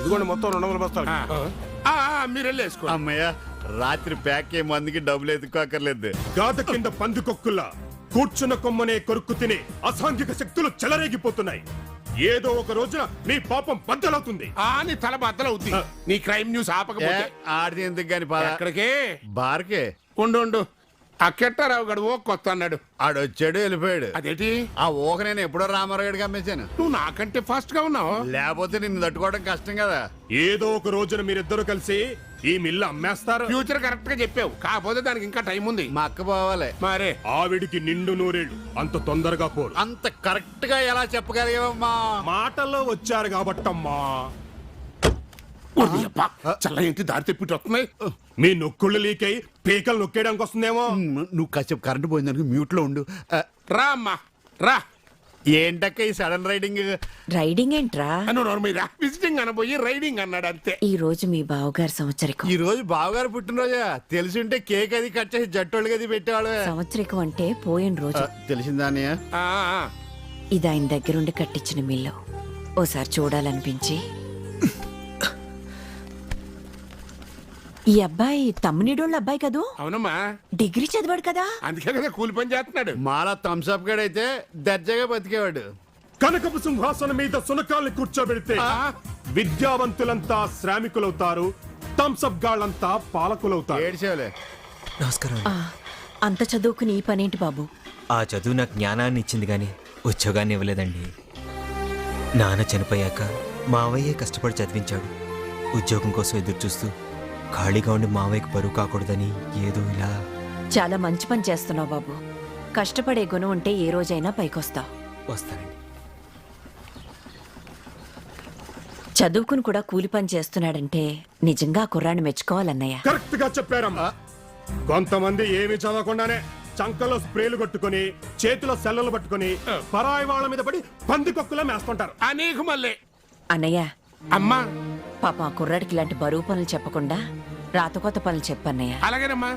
ఇదిగోండి మొత్తం 200 బస్తాలు. మీరు వెళ్ళేసుకో. అమ్మయ్య, రాత్రి ప్యాక్ ఏ మందికి డబ్బులు ఎత్తుకోకర్లేదు. గాద కింద పందికొక్కుల్లా కూర్చున్న కొమ్మనే కొరుక్కు తిని అసాంఘిక శక్తులు చెలరేగిపోతున్నాయి. ఏదో ఒక రోజున మీ పాపం బద్దలవుతుంది. నీ తల బద్దలవుద్ది. నీ క్రైమ్ న్యూస్ ఆపకపోతే. ఆడిది ఎందుకు గాని పద. ఎక్కడికే? బార్కే. ఉండు ఆ కెట్టారావు గడు ఓ కొత్త అన్నాడు. ఆడొచ్చాడు వెళ్ళిపోయాడు. అదేంటి? ఆ ఊక నేను ఎప్పుడో రామారావు గడికి అమ్మేశాను. నువ్వు నాకంటే ఫాస్ట్ గా ఉన్నావు. లేకపోతే నిన్ను తట్టుకోవడం కష్టం కదా. ఏదో ఒక రోజున మీరిద్దరు కలిసి ఈ మిల్లు అమ్మేస్తారు. ఫ్యూచర్ కరెక్ట్ గా చెప్పావు, కాకపోతే దానికి ఇంకా టైం ఉంది. మా అక్క పోవాలి. మరే ఆవిడికి నిండు నూరేళ్ళు అంత తొందరగా పోరు. అంత కరెక్ట్ గా ఎలా చెప్పగలిగావమ్మా? మాటల్లో వచ్చారు కాబట్టమ్మా. చల్ల ఏంటి దారి తెప్పిట్టు వస్తున్నాయి. మీ నొక్కుళ్ళు లీకై పీకలు నొక్కేయడానికి వస్తుందేమో. నువ్వు కాసేపు కరెంట్ పోయిందానికి మ్యూట్ లో ఉండు. రా అమ్మా రా. ఏంటక్క ఈ సడన్ రైడింగ్? రైడింగ్ ఏంట్రా? మీరా విజిటింగ్ అనబోయి రైడింగ్ అన్నాడు అంతే. ఈ రోజు మీ బావగారు సంవత్సరికం. ఈ రోజు బావగారు పుట్టినరోజా? తెలిసి ఉంటే కేక్ అది కట్ చేసి జట్టోళ్ళకి అది పెట్టేవాడు. సంవత్సరికం అంటే పోయిన రోజు. తెలిసిందానే. ఇది ఆయన దగ్గరుండి కట్టించిన మిల్లు. ఓసారి చూడాలనిపించి. ఈ అబ్బాయి తమ్మునిడోళ్ళ అబ్బాయి కదూ? అవునమ్మా. డిగ్రీ చదివాడు కదా, అందుకే కదా కూలి పని చేస్తున్నాడు. మాలా థమ్స్అప్ గడైతే దర్జాగా బతికేవాడు. కనకపు సింహాసనం మీద సునకాల్ని కూర్చోబెడితే విద్యావంతులంతా శ్రామికులవుతారు, థమ్స్అప్ గాళ్ళంతా పాలకులవుతారు. ఏడ్చేవలే. నమస్కారం. అంత చదువుకుని ఈ పనేంటి బాబు? ఆ చదువు నాకు జ్ఞానాన్ని ఇచ్చింది కానీ ఉద్యోగాన్ని ఇవ్వలేదండి. నాన్న చనిపోయాక మావయ్యే కష్టపడి చదివించాడు. ఉద్యోగం కోసం ఎదురు చూస్తూ ఖాళీగా ఉండి మావయ్యకు బరువు కాకూడదని ఏదో ఇలా. చాలా మంచి పని చేస్తున్నావు బాబు. కష్టపడే గుణం ఉంటే ఏ రోజైనా పైకొస్తావు. వస్తానండి. చదువుకుని కూడా కూలి పని చేస్తున్నాడంటే నిజంగా కుర్రాన్ని మెచ్చుకోవాలన్నయ్య. కరెక్ట్ గా చెప్పారమ్మా. కొంతమంది ఏమి చదవకుండానే చంకలో స్ప్రేలు కొట్టుకుని చేతిలో సెల్లలు పట్టుకుని పరాయి వాళ్ళ మీద పడి పందికొక్కులా మేస్తుంటారు. నీకు మళ్ళీ అన్నయ్య, అమ్మా పాప ఆ కుర్రాడికి ఇలాంటి బరువు పనులు చెప్పకుండా రాతకొత్త పనులు చెప్పన్నయ్య. అలాగేనమ్మా.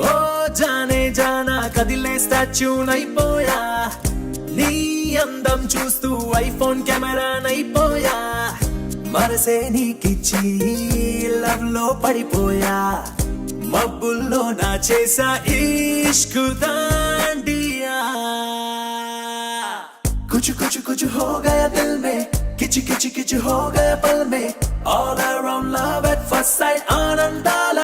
ఓ జానే జానా కదిలే స్టాచ్యూ నైపోయా, నీ అందం చూస్తూ ఐఫోన్ కెమెరా నైపోయా, మనసే నీకిచ్చి లవ్ లో పడిపోయా, మబ్బుల్లో నా చేసా ఇష్క్ దాండియా, कुछ कुछ कुछ हो गया दिल में, किच किच किच हो गया पल में, all around love at first sight, Anand